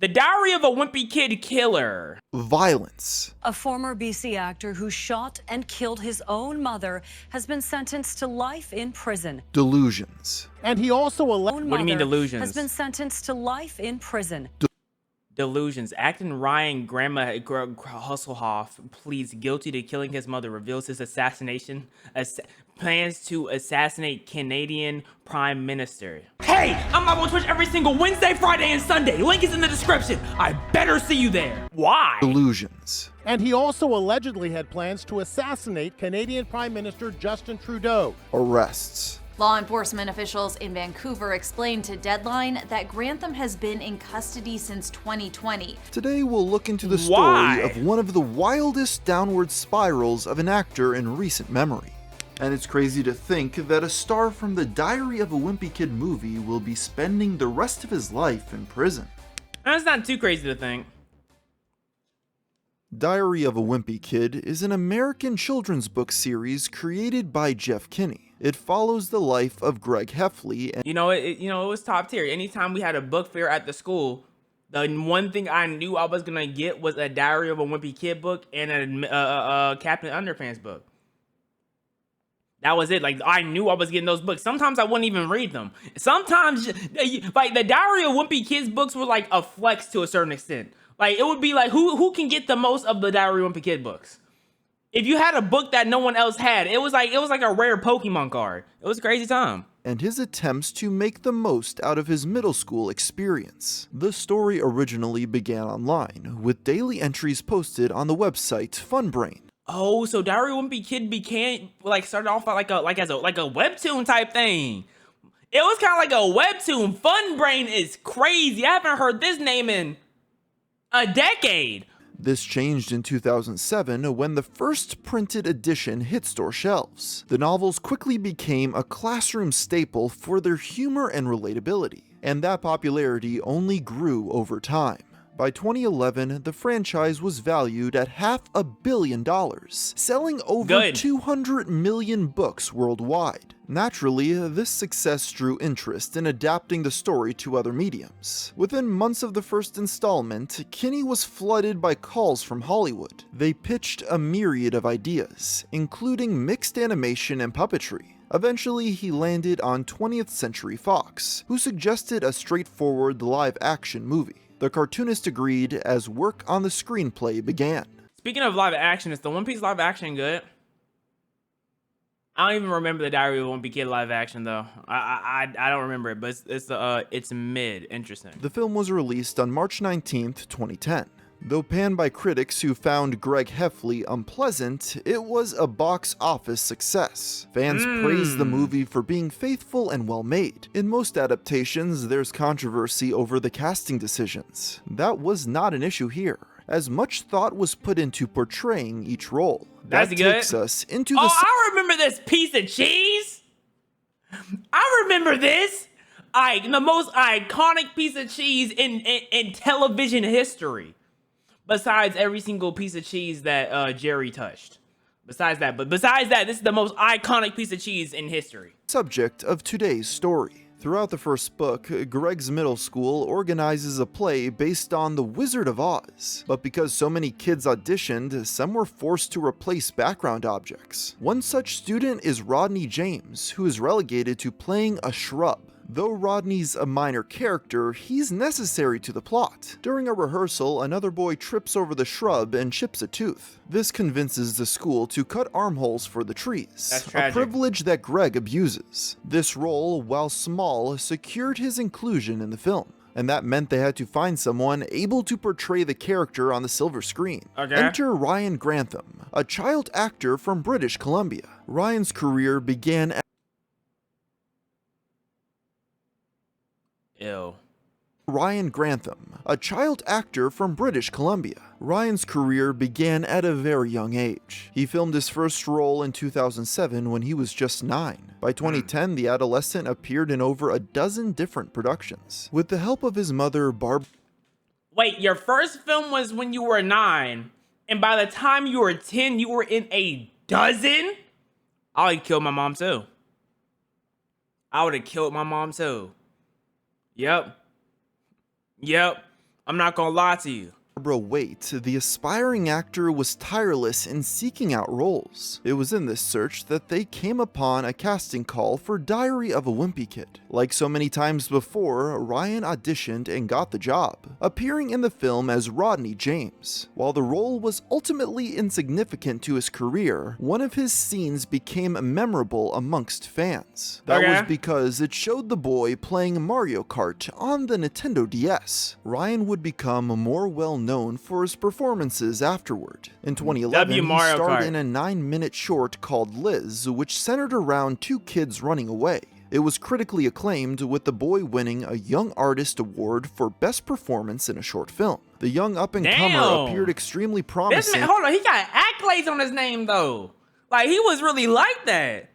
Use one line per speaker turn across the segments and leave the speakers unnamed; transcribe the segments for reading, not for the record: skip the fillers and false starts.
The Diary of a Wimpy Kid Killer.
Violence.
A former BC actor who shot and killed his own mother has been sentenced to life in prison.
Delusions.
And he also
What do you mean delusions?
Has been sentenced to life in prison.
Delusions. Acting Ryan Hasselhoff pleads guilty to killing his mother, reveals his plans to assassinate Canadian Prime Minister. Hey, I'm live on Twitch every single Wednesday, Friday, and Sunday. Link is in the description. I better see you there. Why?
Delusions.
And he also allegedly had plans to assassinate Canadian Prime Minister Justin Trudeau.
Arrests.
Law enforcement officials in Vancouver explained to Deadline that Grantham has been in custody since 2020.
Today we'll look into the story
Why?
of one of the wildest downward spirals of an actor in recent memory. And it's crazy to think that a star from the Diary of a Wimpy Kid movie will be spending the rest of his life in prison.
That's not too crazy to think.
Diary of a Wimpy Kid is an American children's book series created by Jeff Kinney. It follows the life of Greg Heffley and
it was top tier. Anytime we had a book fair at the school, the one thing I knew I was gonna get was a Diary of a Wimpy Kid book and a Captain Underpants book. That was it. Like, I knew I was getting those books. Sometimes I wouldn't even read them. Sometimes, like, the Diary of Wimpy Kids books were like a flex to a certain extent. Like, it would be like, who can get the most of the Diary of Wimpy Kid books? If you had a book that no one else had, it was like a rare Pokemon card. It was a crazy time.
and his attempts to make the most out of his middle school experience. The story originally began online, with daily entries posted on the website Funbrain.
Oh, so Diary of a Wimpy Kid started off like a webtoon type thing. It was kind of like a webtoon. Funbrain is crazy. I haven't heard this name in a decade.
This changed in 2007 when the first printed edition hit store shelves. The novels quickly became a classroom staple for their humor and relatability, and that popularity only grew over time. By 2011, the franchise was valued at $500 million, selling over 200 million books worldwide. Naturally, this success drew interest in adapting the story to other mediums. Within months of the first installment, Kinney was flooded by calls from Hollywood. They pitched a myriad of ideas, including mixed animation and puppetry. Eventually, he landed on 20th Century Fox, who suggested a straightforward live-action movie. The cartoonist agreed as work on the screenplay began.
Speaking of live action, is the One Piece live action good? I don't even remember the Diary of a Wimpy Kid live action though. I don't remember it, but it's mid. Interesting.
The film was released on March 19th, 2010. Though panned by critics who found Greg Heffley unpleasant, it was a box office success. Fans praised the movie for being faithful and well-made. In most adaptations, there's controversy over the casting decisions. That was not an issue here, as much thought was put into portraying each role.
That
takes us into the...
Oh, I remember this piece of cheese! I remember this! The most iconic piece of cheese in television history. Besides every single piece of cheese that Jerry touched. Besides that, this is the most iconic piece of cheese in history.
Subject of today's story. Throughout the first book, Greg's middle school organizes a play based on The Wizard of Oz. But because so many kids auditioned, some were forced to replace background objects. One such student is Rodney James, who is relegated to playing a shrub. Though Rodney's a minor character, he's necessary to the plot. During a rehearsal, another boy trips over the shrub and chips a tooth. This convinces the school to cut armholes for the trees,
That's
a
tragic.
privilege that Greg abuses. This role, while small, secured his inclusion in the film, and that meant they had to find someone able to portray the character on the silver screen.
Okay.
Enter Ryan Grantham, a child actor from British Columbia. Ryan's career began at
Ew.
Ryan Grantham, a child actor from British Columbia. Ryan's career began at a very young age. He filmed his first role in 2007 when he was just 9. By 2010, the adolescent appeared in over a dozen different productions. With the help of his mother, Barb...
Wait, your first film was when you were 9, and by the time you were 10, you were in a dozen? I would have killed my mom too. I'm not gonna lie to you.
Barbara Waite, the aspiring actor was tireless in seeking out roles. It was in this search that they came upon a casting call for Diary of a Wimpy Kid. Like so many times before, Ryan auditioned and got the job, appearing in the film as Rodney James. While the role was ultimately insignificant to his career, one of his scenes became memorable amongst fans. That was because it showed the boy playing Mario Kart on the Nintendo DS. Ryan would become more well-known for his performances afterward. In 2011, he starred in a 9-minute short called Liz, which centered around two kids running away. It was critically acclaimed, with the boy winning a Young Artist Award for Best Performance in a Short Film. The young up-and-comer appeared extremely promising.
This man, hold on, he got accolades on his name though. Like, he was really like that.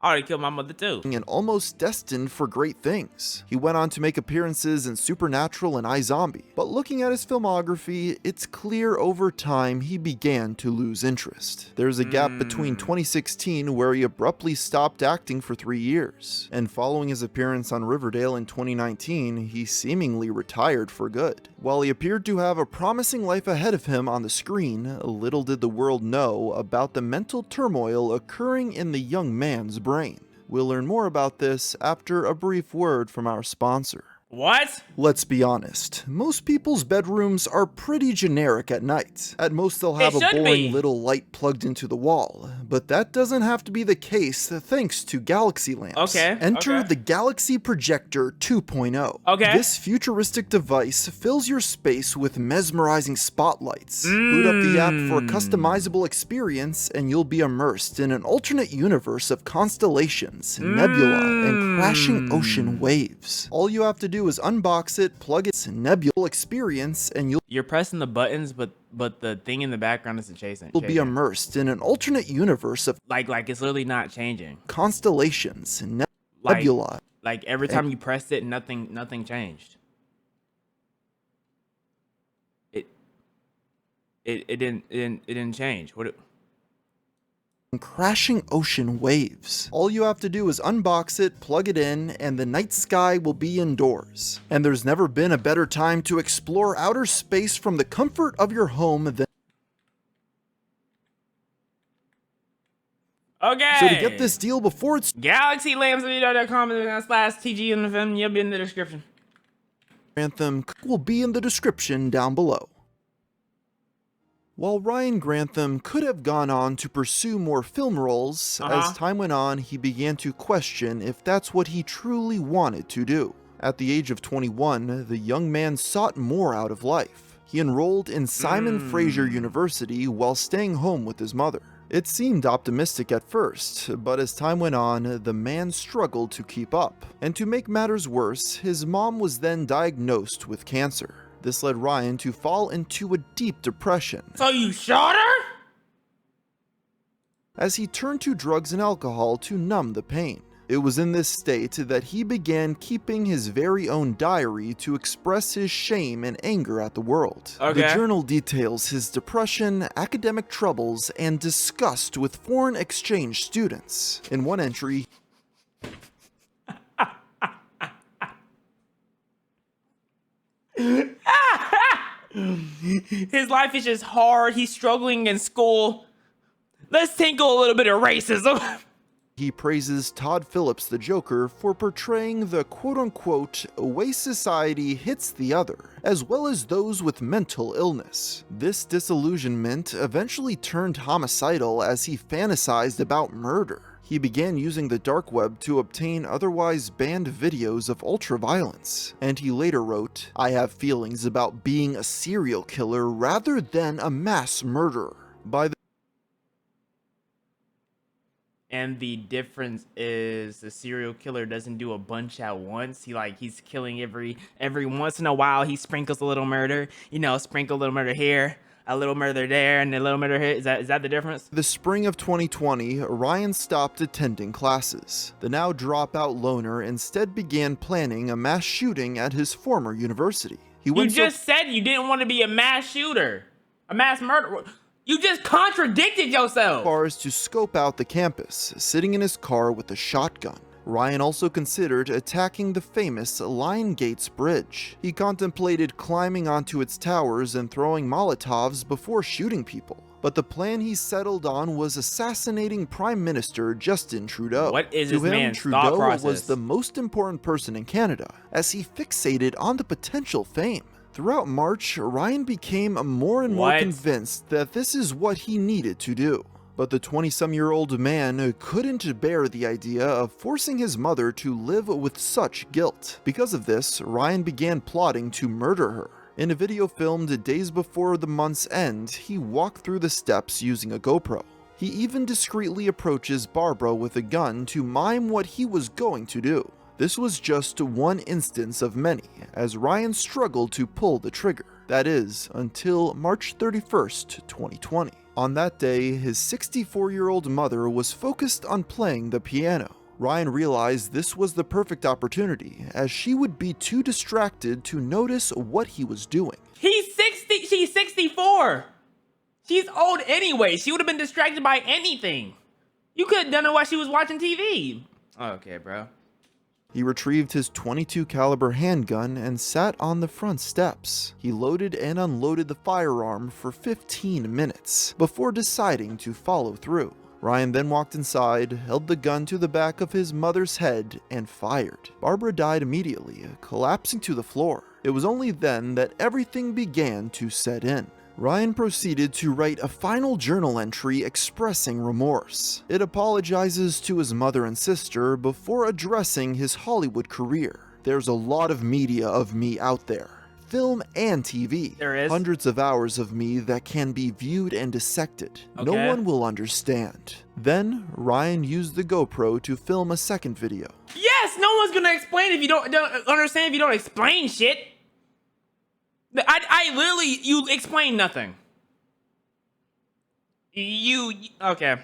I already killed my mother too.
And almost destined for great things. He went on to make appearances in Supernatural and iZombie, but looking at his filmography, it's clear over time he began to lose interest. There's a gap between 2016 where he abruptly stopped acting for 3 years, and following his appearance on Riverdale in 2019, he seemingly retired for good. While he appeared to have a promising life ahead of him on the screen, little did the world know about the mental turmoil occurring in the young man's brain. We'll learn more about this after a brief word from our sponsor.
What?
Let's be honest, most people's bedrooms are pretty generic at night. At most they'll have a boring little light plugged into the wall, but that doesn't have to be the case thanks to Galaxy lamps. Enter the Galaxy Projector 2.0. This futuristic device fills your space with mesmerizing spotlights. Boot up the app for a customizable experience and you'll be immersed in an alternate universe of constellations, nebula, and crashing ocean waves. All you have to do is unbox it, plug its nebula experience, and you're pressing the buttons, but the thing in the background isn't chasing. You'll be immersed in an alternate universe of
like it's literally not changing.
Constellations, nebula.
Like every time you pressed it, nothing changed. It didn't change. What?
Crashing ocean waves. All you have to do is unbox it, plug it in, and the night sky will be indoors. And there's never been a better time to explore outer space from the comfort of your home than... So to get this deal before it's...
GalaxyLamps.com/TG in the film, you'll be in the description.
Grantham will be in the description down below. While Ryan Grantham could have gone on to pursue more film roles, as time went on, he began to question if that's what he truly wanted to do. At the age of 21, the young man sought more out of life. He enrolled in Simon Fraser University while staying home with his mother. It seemed optimistic at first, but as time went on, the man struggled to keep up. And to make matters worse, his mom was then diagnosed with cancer. This led Ryan to fall into a deep depression.
So you shot her?
As he turned to drugs and alcohol to numb the pain. It was in this state that he began keeping his very own diary to express his shame and anger at the world. The journal details his depression, academic troubles, and disgust with foreign exchange students. In one entry,
his life is just hard. He's struggling in school. Let's tinkle a little bit of racism.
He praises Todd Phillips, the Joker, for portraying the quote-unquote way society hits the other, as well as those with mental illness. This disillusionment eventually turned homicidal as he fantasized about murder. He began using the dark web to obtain otherwise banned videos of ultraviolence, and he later wrote, "I have feelings about being a serial killer rather than a mass murderer."
And the difference is the serial killer doesn't do a bunch at once. He's killing every once in a while. He sprinkles a little murder, sprinkle a little murder here, a little murder there, and a little murder here. Is that the difference?
The spring of 2020, Ryan stopped attending classes. The now dropout loner instead began planning a mass shooting at his former university.
You just said you didn't want to be a mass shooter, a mass murderer. You just contradicted yourself.
As far as to scope out the campus, sitting in his car with a shotgun. Ryan also considered attacking the famous Lion Gates Bridge. He contemplated climbing onto its towers and throwing Molotovs before shooting people. But the plan he settled on was assassinating Prime Minister Justin Trudeau.
What is
to
this
him,
man's thought
Trudeau
process?
was the most important person in Canada, as he fixated on the potential fame. Throughout March, Ryan became more and more
What?
convinced that this is what he needed to do. But the 20-some-year-old man couldn't bear the idea of forcing his mother to live with such guilt. Because of this, Ryan began plotting to murder her. In a video filmed days before the month's end, he walked through the steps using a GoPro. He even discreetly approaches Barbara with a gun to mime what he was going to do. This was just one instance of many, as Ryan struggled to pull the trigger. That is, until March 31st, 2020. On that day, his 64-year-old mother was focused on playing the piano. Ryan realized this was the perfect opportunity, as she would be too distracted to notice what he was doing.
He's 60, she's 64. She's old anyway. She would have been distracted by anything. You could have done it while she was watching TV. Okay, bro.
He retrieved his .22 caliber handgun and sat on the front steps. He loaded and unloaded the firearm for 15 minutes before deciding to follow through. Ryan then walked inside, held the gun to the back of his mother's head, and fired. Barbara died immediately, collapsing to the floor. It was only then that everything began to set in. Ryan proceeded to write a final journal entry expressing remorse. It apologizes to his mother and sister before addressing his Hollywood career. There's a lot of media of me out there. Film and TV.
There is.
Hundreds of hours of me that can be viewed and dissected. No
Okay.
one will understand. Then, Ryan used the GoPro to film a second video.
Yes, no one's gonna explain if you don't understand if you don't explain shit. I literally, you explain nothing. Okay,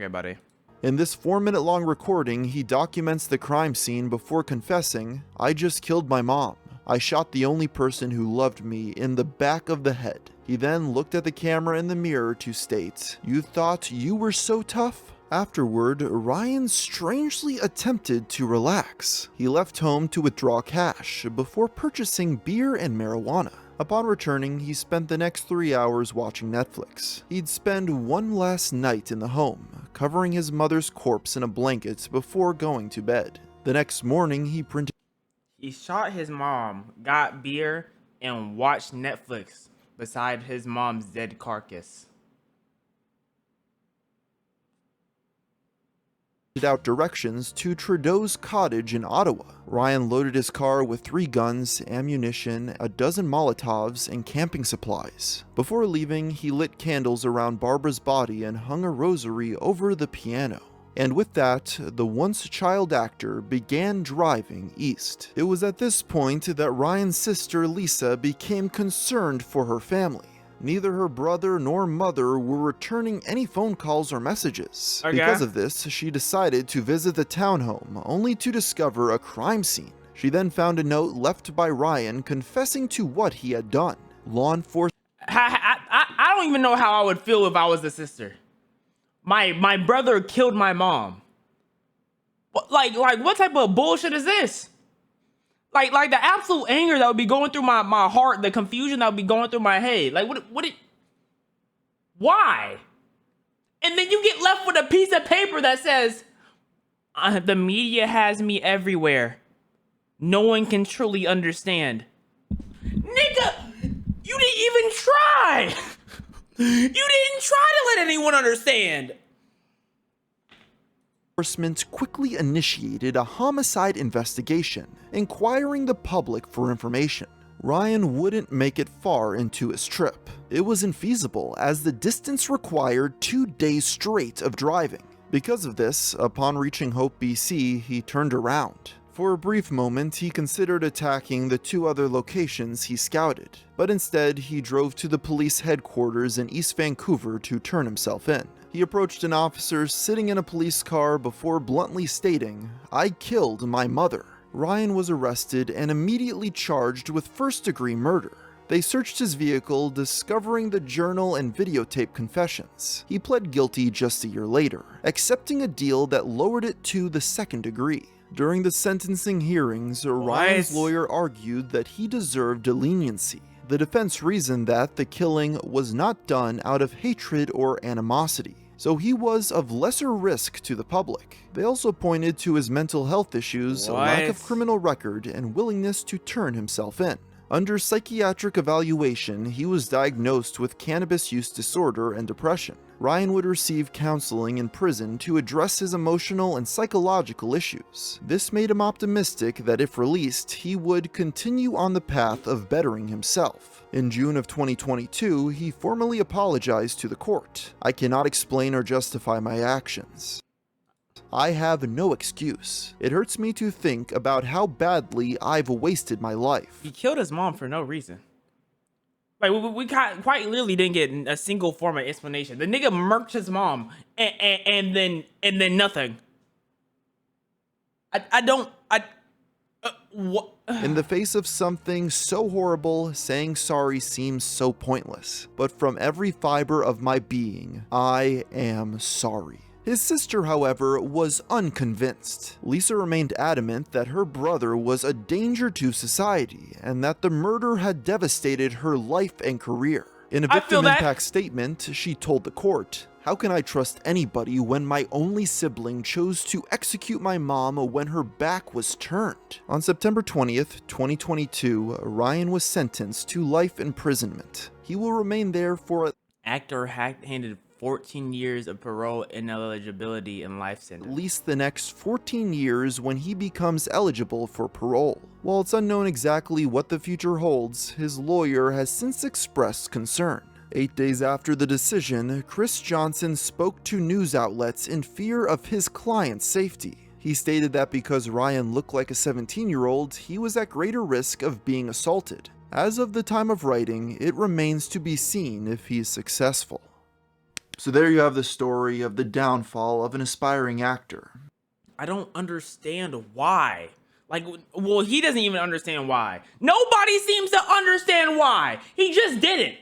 buddy.
In this 4-minute long recording, he documents the crime scene before confessing, "I just killed my mom. I shot the only person who loved me in the back of the head." He then looked at the camera in the mirror to state, "You thought you were so tough?" Afterward, Ryan strangely attempted to relax. He left home to withdraw cash before purchasing beer and marijuana. Upon returning, he spent the next 3 hours watching Netflix. He'd spend one last night in the home, covering his mother's corpse in a blanket before going to bed. The next morning, he printed
He shot his mom, got beer, and watched Netflix beside his mom's dead carcass.
out directions to Trudeau's cottage in Ottawa. Ryan loaded his car with 3 guns, ammunition, a dozen Molotovs, and camping supplies. Before leaving, he lit candles around Barbara's body and hung a rosary over the piano. And with that, the once child actor began driving east. It was at this point that Ryan's sister Lisa became concerned for her family. Neither her brother nor mother were returning any phone calls or messages.
Okay.
Because of this, she decided to visit the townhome, only to discover a crime scene. She then found a note left by Ryan confessing to what he had done. Law enforcement
I don't even know how I would feel if I was the sister. My brother killed my mom. Like what type of bullshit is this? Like the absolute anger that would be going through my heart, the confusion that would be going through my head. Like why? And then you get left with a piece of paper that says, the media has me everywhere. No one can truly understand. Nigga, you didn't even try. You didn't try to let anyone understand.
Enforcement quickly initiated a homicide investigation, inquiring the public for information. Ryan wouldn't make it far into his trip. It was infeasible, as the distance required 2 days straight of driving. Because of this, upon reaching Hope, BC, he turned around. For a brief moment, he considered attacking the 2 other locations he scouted, but instead he drove to the police headquarters in East Vancouver to turn himself in. He approached an officer sitting in a police car before bluntly stating, "I killed my mother." Ryan was arrested and immediately charged with first-degree murder. They searched his vehicle, discovering the journal and videotape confessions. He pled guilty just a year later, accepting a deal that lowered it to the second degree. During the sentencing hearings, Ryan's lawyer argued that he deserved leniency. The defense reasoned that the killing was not done out of hatred or animosity, so he was of lesser risk to the public. They also pointed to his mental health issues, a lack of criminal record, and willingness to turn himself in. Under psychiatric evaluation, he was diagnosed with cannabis use disorder and depression. Ryan would receive counseling in prison to address his emotional and psychological issues. This made him optimistic that if released, he would continue on the path of bettering himself. In June of 2022, he formally apologized to the court. "I cannot explain or justify my actions. I have no excuse. It hurts me to think about how badly I've wasted my life."
He killed his mom for no reason. Like, we quite literally didn't get a single form of explanation. The nigga murked his mom and then nothing. What?
In the face of something so horrible, saying sorry seems so pointless. But from every fiber of my being, I am sorry. His sister, however, was unconvinced. Lisa remained adamant that her brother was a danger to society and that the murder had devastated her life and career. In a victim impact statement, she told the court, "How can I trust anybody when my only sibling chose to execute my mom when her back was turned?" On September 20th, 2022, Ryan was sentenced to life imprisonment. He will remain there for
Actor handed 14 years of parole ineligibility and life sentence.
At least the next 14 years when he becomes eligible for parole. While it's unknown exactly what the future holds, his lawyer has since expressed concern. 8 days after the decision, Chris Johnson spoke to news outlets in fear of his client's safety. He stated that because Ryan looked like a 17-year-old, he was at greater risk of being assaulted. As of the time of writing, it remains to be seen if he is successful. So there you have the story of the downfall of an aspiring actor.
I don't understand why. Like, well, he doesn't even understand why. Nobody seems to understand why. He just did it.